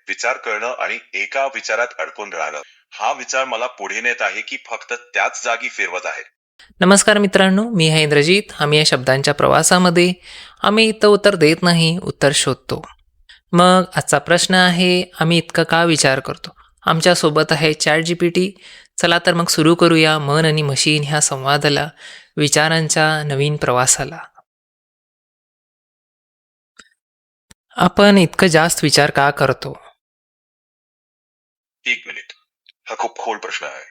विचार करणं आणि एका विचारात अडकून राहणं. हा विचार मला पुढे नेत आहे की फक्त त्याच जागी फिरवत आहे? नमस्कार मित्रांनो, मी आहे इंद्रजीत. आम्ही या शब्दांच्या प्रवासामध्ये आम्ही इथं उत्तर देत नाही, उत्तर शोधतो. मग आजचा प्रश्न आहे, आम्ही इतकं का विचार करतो? आमच्यासोबत आहे चॅट जीपीटी. चला तर मग सुरू करूया मन आणि मशीन ह्या संवादाला, विचारांच्या नवीन प्रवासाला. आपण इतकं जास्त विचार का करतो? एक मिनिट. हा खूप खोल प्रश्न आहे.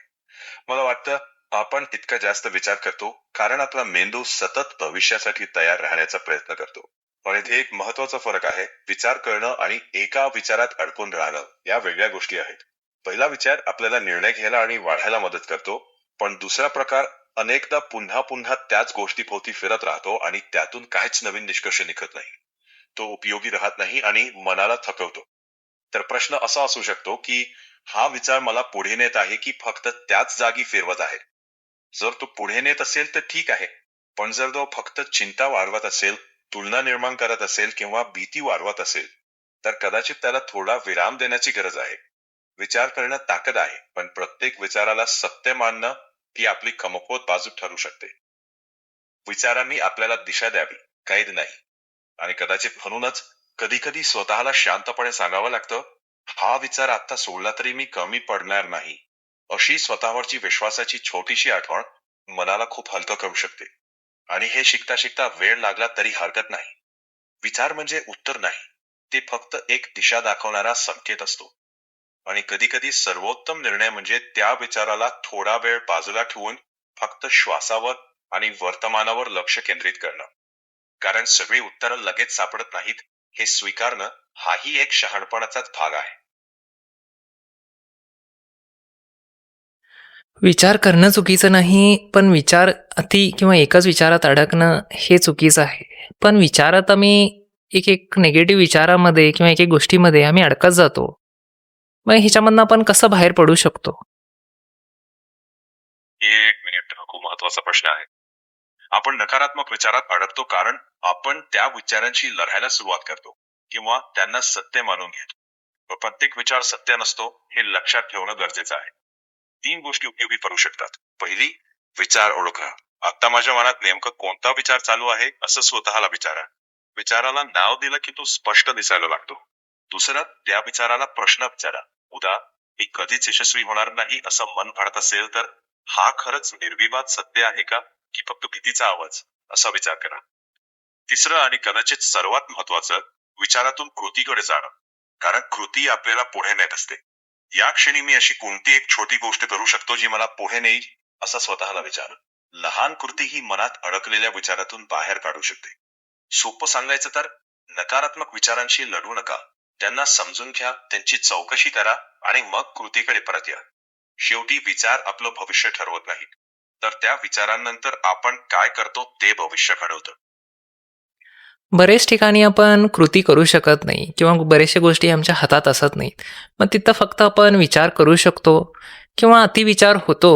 मला वाटतं आपण इतका जास्त विचार करतो कारण आपला मेंदू सतत भविष्यासाठी तयार राहण्याचा प्रयत्न करतो. पण इथे एक महत्वाचा फरक आहे. विचार करणं आणि एका विचारात अडकून राहणं या वेगळ्या गोष्टी आहेत. पहिला विचार आपल्याला निर्णय घ्यायला आणि वाढायला मदत करतो, पण दुसरा प्रकार अनेकदा पुन्हा पुन्हा त्याच गोष्टीभोवती फिरत राहतो आणि त्यातून काहीच नवीन निष्कर्ष निघत नाही. तो उपयोगी राहत नाही आणि मनाला थकवतो. तर प्रश्न असा असू शकतो की हा विचार मला पुढे नेत आहे की फक्त त्याच जागी फिरवत आहे? जर तो पुढे नेत असेल तर ठीक आहे, पण जर तो फक्त चिंता वाढवत असेल, तुलना निर्माण करत असेल किंवा भीती वाढवत असेल, तर कदाचित त्याला थोडा विराम देण्याची गरज आहे. विचार करणं ताकद आहे, पण प्रत्येक विचाराला सत्य मानणं ही आपली कमकुवत बाजू ठरू शकते. विचारांनी आपल्याला दिशा द्यावी, कैद नाही. आणि कदाचित म्हणूनच कधी कधी स्वतःला शांतपणे सांगावं लागतं, हा विचार आता सोडला तरी मी कमी पडणार नाही. अशी स्वतःवरची विश्वासाची छोटीशी आठवण मनाला खूप हलकं करू शकते. आणि हे शिकता शिकता वेळ लागला तरी हरकत नाही. विचार म्हणजे उत्तर नाही, ते फक्त एक दिशा दाखवणारा संकेत असतो. आणि कधी कधी सर्वोत्तम निर्णय म्हणजे त्या विचाराला थोडा वेळ बाजूला ठेवून फक्त श्वासावर आणि वर्तमानावर लक्ष केंद्रित करणं. कारण सगळी उत्तरं लगेच सापडत नाहीत, हे स्वीकारणं हाही एक शहाणपणाचाच भाग आहे. विचार करणं चुकीचं नाही, पण विचार अति किंवा एकच विचारात अडकणं हे चुकीचं आहे. पण विचारात आम्ही एक एक निगेटिव्ह विचारामध्ये किंवा एक एक गोष्टीमध्ये आम्ही अडकत जातो. मग ह्याच्यामधनं आपण कसं बाहेर पडू शकतो? एक मिनिट, हा खूप महत्वाचा प्रश्न आहे. आपण नकारात्मक विचारात अडकतो कारण आपण त्या विचारांशी लढायला सुरुवात करतो किंवा त्यांना सत्य मानून घेतो. पण प्रत्येक विचार सत्य नसतो, हे लक्षात ठेवणं गरजेचं आहे. 3 गोष्टी उपयोगी पडू शकतात. पहिली, विचार ओळखा. आता माझ्या मनात नेमकं कोणता विचार चालू आहे असं स्वतःला विचारा. विचाराला नाव दिलं की तो स्पष्ट दिसायला लागतो. दुसरं, त्या विचाराला प्रश्न विचारा. उदा, मी कधीच यशस्वी होणार नाही असं मन फाडत असेल तर हा खरंच निर्विवाद सत्य आहे का, की फक्त भीतीचा आवाज, असा विचार करा. तिसरं आणि कदाचित सर्वात महत्वाचं, विचारातून कृतीकडे जाणं. कारण कृती आपल्याला पुढे नेत असते. या क्षणी मी अशी कोणती एक छोटी गोष्ट करू शकतो जी मला पुढे नेईल, असं स्वतःला विचार. लहान कृती ही मनात अडकलेल्या विचारातून बाहेर काढू शकते. सोपं सांगायचं तर, नकारात्मक विचारांशी लढू नका. त्यांना समजून घ्या, त्यांची चौकशी करा आणि मग कृतीकडे परत या. शेवटी विचार आपलं भविष्य ठरवत नाहीत, तर त्या विचारांनंतर आपण काय करतो ते भविष्य घडवतं. बरेच ठिकाणी आपण कृती करू शकत नाही किंवा बऱ्याचशा गोष्टी आमच्या हातात असत नाहीत. मग तिथं फक्त आपण विचार करू शकतो किंवा अतिविचार होतो.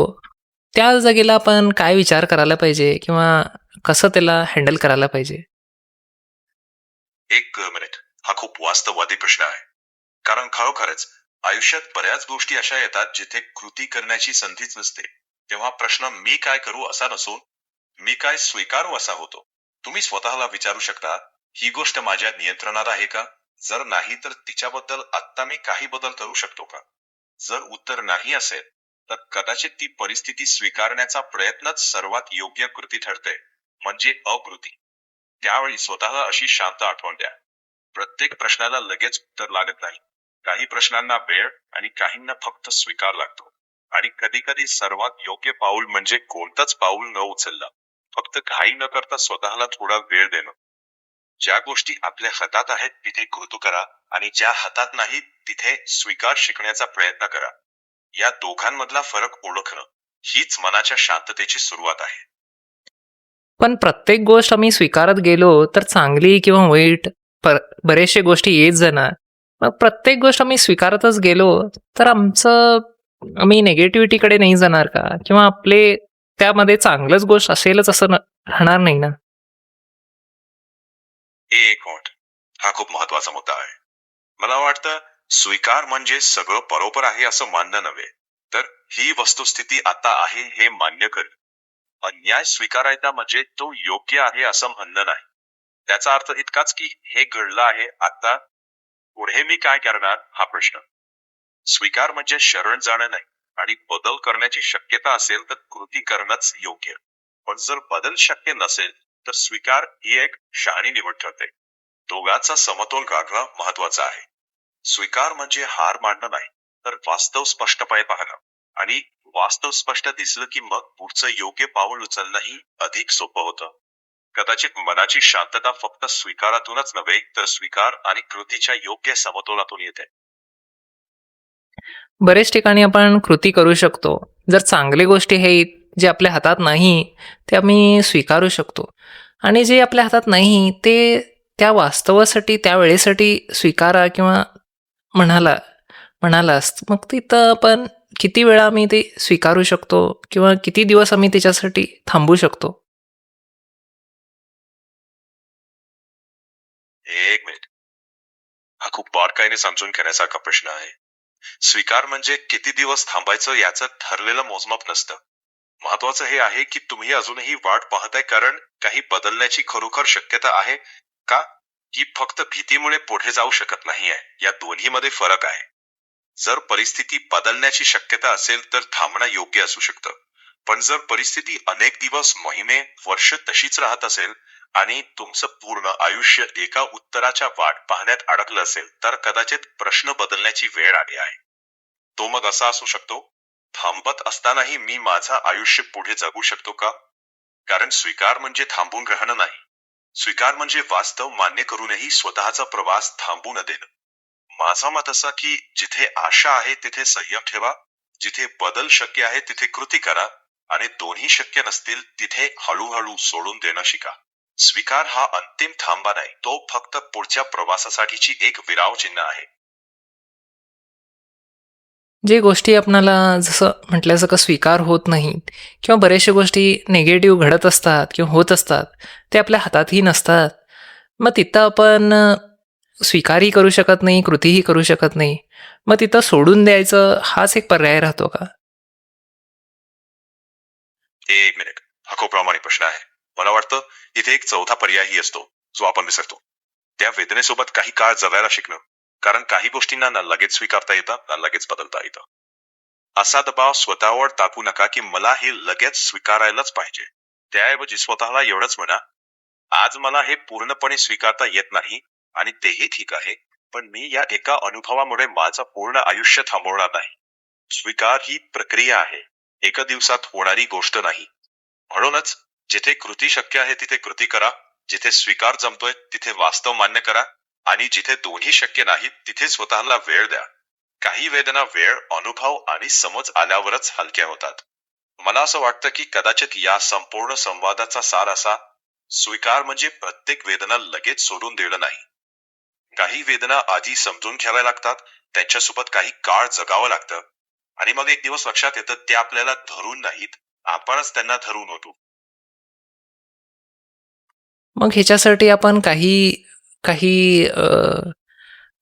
त्या जागेला आपण काय विचार करायला पाहिजे किंवा कसं त्याला हँडल करायला पाहिजे? एक मिनिट, हा खूप वास्तववादी प्रश्न आहे. कारण खरोखरच आयुष्यात बऱ्याच गोष्टी अशा येतात जिथे कृती करण्याची संधीच नसते. तेव्हा प्रश्न मी काय करू असा नसून मी काय स्वीकारू असा होतो. तुम्ही स्वतःला विचारू शकता, ही गोष्ट माझ्या नियंत्रणात आहे का? जर नाही तर तिच्याबद्दल आत्ता मी काही बदल करू शकतो का? जर उत्तर नाही असेल तर कदाचित ती परिस्थिती स्वीकारण्याचा प्रयत्नच सर्वात योग्य कृती ठरते, म्हणजे अकृती. त्यावेळी स्वतःला अशी शांत आठवण द्या, प्रत्येक प्रश्नाला लगेच उत्तर लागत नाही. काही प्रश्नांना वेळ आणि काहींना फक्त स्वीकार लागतो. आणि कधी कधी सर्वात योग्य पाऊल म्हणजे कोणतंच पाऊल न उचललं, फक्त घाई न करता स्वतःला थोडा वेळ देणं. ज्या गोष्टी आपल्या हातात आहेत तिथे कृती करा आणि ज्या हातात नाही तिथे स्वीकार शिकण्याचा प्रयत्न करा. या दोघांमधला फरक ओळखणं हीच मनाच्या शांततेची सुरुवात आहे. पण प्रत्येक गोष्ट आम्ही स्वीकारत गेलो तर चांगली किंवा वाईट बरेचशा गोष्टी येत जाणार. मग प्रत्येक गोष्ट आम्ही स्वीकारतच गेलो तर आम्ही नेगेटिव्हिटीकडे नाही जाणार का? किंवा आपले त्यामध्ये चांगलंच गोष्ट असेलच असं राहणार नाही ना? एक मिनिट, हा खूप महत्वाचा मुद्दा आहे. मला वाटतं स्वीकार म्हणजे सगळं बरोबर आहे असं मानणं नव्हे, तर ही वस्तुस्थिती आता आहे हे मान्य कर. अन्याय स्वीकारायचा म्हणजे तो योग्य आहे असं म्हणणं नाही. त्याचा अर्थ इतकाच की हे घडलं आहे, आता पुढे मी काय करणार हा प्रश्न. स्वीकार म्हणजे शरण जाणं नाही, आणि बदल करण्याची शक्यता असेल तर कृती करणंच योग्य. पण जर बदल शक्य नसेल तर स्वीकार ही एक शहाणी निवड ठरते. दोघांचा समतोल राखणं महत्वाचं आहे. स्वीकार म्हणजे हार मानणं नाही, तर वास्तव स्पष्टपणे पाहणं. आणि वास्तव स्पष्ट दिसलं की मग पुढचं योग्य पाऊल उचलणंही अधिक सोपं होतं. कदाचित मनाची शांतता फक्त स्वीकारातूनच नव्हे, तर स्वीकार आणि कृतीच्या योग्य समतोलातून येते. बरेच ठिकाणी आपण कृती करू शकतो. जर चांगल्या गोष्टी आहेत जे आपल्या हातात नाही ते आम्ही स्वीकारू शकतो, आणि जे आपल्या हातात नाही ते त्या वास्तवासाठी त्या वेळेसाठी स्वीकारा किंवा म्हणाला म्हणालास मग तिथं आपण किती वेळा आम्ही ते स्वीकारू शकतो किंवा किती दिवस आम्ही त्याच्यासाठी थांबू शकतो. एक मिनिट, हा खूप बारकाईने समजून घेण्यासारखा प्रश्न आहे. स्वीकार म्हणजे किती दिवस थांबायचं याचं ठरलेलं मोजमाप नसतं. महत्वाचं हे आहे की तुम्ही अजूनही वाट पाहताय कारण काही बदलण्याची खरोखर शक्यता आहे का, की फक्त भीतीमुळे पुढे जाऊ शकत नाहीये. या दोन्हीमध्ये फरक आहे. जर परिस्थिती बदलण्याची शक्यता असेल तर थांबणं योग्य असू शकतं. पण जर परिस्थिती अनेक दिवस, महिने, वर्ष तशीच राहत असेल आणि तुमचं पूर्ण आयुष्य एका उत्तराच्या वाट पाहण्यात अडकलं असेल तर कदाचित प्रश्न बदलण्याची वेळ आली आहे. तो मग असा असू शकतो, थांबत असतानाही मी माझं आयुष्य पुढे जगू शकतो का? कारण स्वीकार म्हणजे थांबून राहणं नाही. स्वीकार म्हणजे वास्तव मान्य करूनही स्वतःचा प्रवास थांबू न देणं. माझं मत असं की जिथे आशा आहे तिथे संयम ठेवा, जिथे बदल शक्य आहे तिथे कृती करा, आणि दोन्ही शक्य नसतील तिथे हळूहळू सोडून देणं शिका. स्वीकार हा अंतिम थांबा नाही, तो फक्त पुढच्या प्रवासासाठीची एक विराव चिन्ह आहे. जे गोष्टी आपणाला जसं म्हटल्यासारखं स्वीकार होत नाहीत किंवा बऱ्याचशा गोष्टी निगेटिव्ह घडत असतात किंवा होत असतात, ते आपल्या हातातही नसतात. मग तिथं आपण स्वीकारही करू शकत नाही, कृतीही करू शकत नाही. मग तिथं सोडून द्यायचं हाच एक पर्याय राहतो का? एक मिनिट, हा खूप प्रामाणिक प्रश्न आहे. मला वाटतं इथे एक चौथा पर्यायही असतो जो आपण विसरतो. त्या वेदनेसोबत काही काळ जगायला शिकणं. कारण काही गोष्टींना ना लगेच स्वीकारता येतं ना लगेच बदलता येतं. असा दबाव स्वतःवर टाकू नका की मला हे लगेच स्वीकारायलाच पाहिजे. त्याऐवजी स्वतःला एवढंच म्हणा, आज मला हे पूर्णपणे स्वीकारता येत नाही आणि तेही ठीक आहे, पण मी या एका अनुभवामुळे माझं पूर्ण आयुष्य थांबवणार नाही. स्वीकार ही प्रक्रिया आहे, एका दिवसात होणारी गोष्ट नाही. म्हणूनच जिथे कृती शक्य आहे तिथे कृती करा, जिथे स्वीकार जमतोय तिथे वास्तव मान्य करा, आणि जिथे दोन्ही शक्य नाहीत तिथे स्वतःला वेळ द्या. काही वेदना वेळ, अनुभव आणि समज आल्यावरच हलक्या होतात. मला असं वाटतं की कदाचित या संपूर्ण संवादाचा सार असा, स्वीकार म्हणजे प्रत्येक वेदना लगेच सोडून देणं नाही. काही वेदना आधी समजून घ्याव्या लागतात, त्यांच्यासोबत काही काळ जगावं लागतं, आणि मग एक दिवस लक्षात येतं ते आपल्याला धरून नाहीत, आपणच त्यांना धरून होतो. मग ह्याच्यासाठी आपण काही काही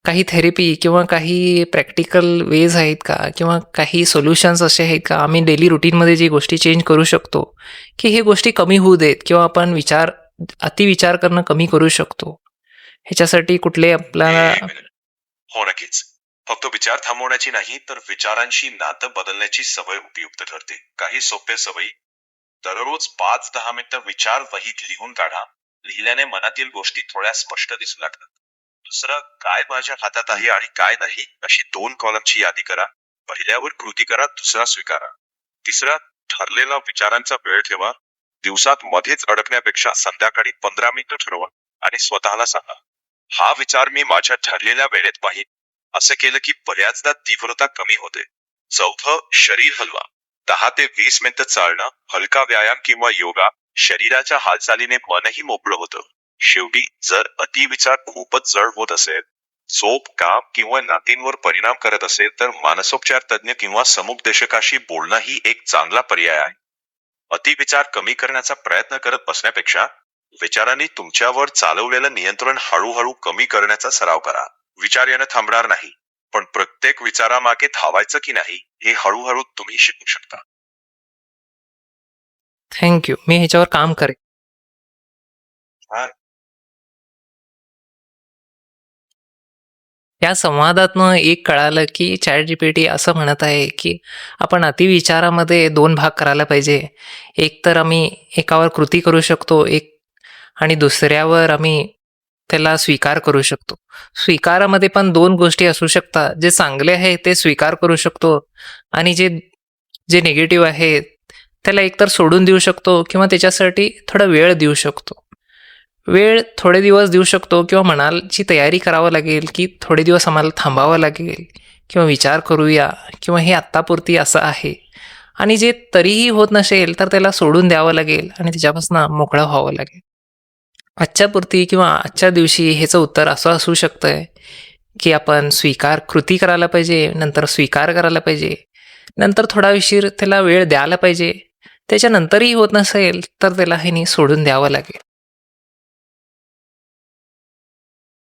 काही थेरपी किंवा काही प्रॅक्टिकल वेज आहेत का? किंवा काही सोल्युशन्स असे आहेत का? आम्ही डेली रुटीनमध्ये जी गोष्टी चेंज करू शकतो, की हे गोष्टी कमी होऊ देत किंवा आपण अतिविचार करणं कमी करू शकतो. ह्याच्यासाठी कुठले आपल्याला एक मिनिट. हो, नक्कीच. फक्त विचार थांबवण्याची नाही तर विचारांशी नातं बदलण्याची सवय उपयुक्त ठरते. काही सोप्या सवयी: दररोज 5-10 मिनिटं विचार वहीत लिहून काढा. लिहिल्याने मनातील गोष्टी थोड्या स्पष्ट दिसू लागतात. दुसरं, काय माझ्या हातात आहे आणि काय नाही अशी 2 कॉलमची यादी करा. पहिल्यावर कृती करा, दुसरा स्वीकारा. तिसरा, ठरलेला विचारांचा वेळ ठेवा. दिवसात मध्येच अडकण्यापेक्षा संध्याकाळी 15 मिनिटं ठरवा आणि स्वतःला सांगा, हा विचार मी माझ्या ठरलेल्या वेळेत पाहिन. असं केलं की बऱ्याचदा तीव्रता कमी होते. चौथं, शरीर हलवा. 10 ते 20 मिनिटं चालणं, हलका व्यायाम किंवा योगा. शरीराच्या हालचालीने मनही मोकळं होतं. शेवटी, जर अतिविचार खूपच जड होत असेल, झोप, काम किंवा नातींवर परिणाम करत असेल तर मानसोपचार तज्ञ किंवा समुपदेशकाशी बोलणं ही एक चांगला पर्याय आहे. अतिविचार कमी करण्याचा प्रयत्न करत बसण्यापेक्षा विचारांनी तुमच्यावर चालवलेलं नियंत्रण हळूहळू कमी करण्याचा सराव करा. विचार येणं थांबणार नाही, पण प्रत्येक विचारामागे धावायचं की नाही हे हळूहळू तुम्ही शिकू शकता. थँक्यू. मी ह्याच्यावर काम करेन. छान. या संवादातनं एक कळालं की ChatGPT असं म्हणत आहे की आपण अतिविचारामध्ये 2 भाग करायला पाहिजे. एक तर आम्ही एकावर कृती करू शकतो, आणि दुसऱ्यावर आम्ही त्याला स्वीकार करू शकतो. स्वीकारामध्ये पण 2 गोष्टी असू शकतात. जे चांगले आहे ते स्वीकार करू शकतो आणि जे जे निगेटिव्ह आहे त्याला एकतर सोडून देऊ शकतो किंवा त्याच्यासाठी थोडा वेळ देऊ शकतो. वेळ थोडे दिवस देऊ शकतो किंवा मनाची तयारी करावं लागेल की थोडे दिवस आम्हाला थांबावं लागेल किंवा विचार करूया किंवा हे आत्तापुरती असं आहे. आणि जे तरीही होत नसेल तर त्याला सोडून द्यावं लागेल आणि त्याच्यापासून मोकळं व्हावं लागेल. आजच्यापुरती किंवा आजच्या दिवशी ह्याचं उत्तर असं असू शकतं की आपण कृती करायला पाहिजे, नंतर स्वीकार करायला पाहिजे, नंतर थोडा उशीर त्याला वेळ द्यायला पाहिजे. त्याच्यानंतरही होत नसेल तर त्याला ह्यानी सोडून द्यावं लागेल.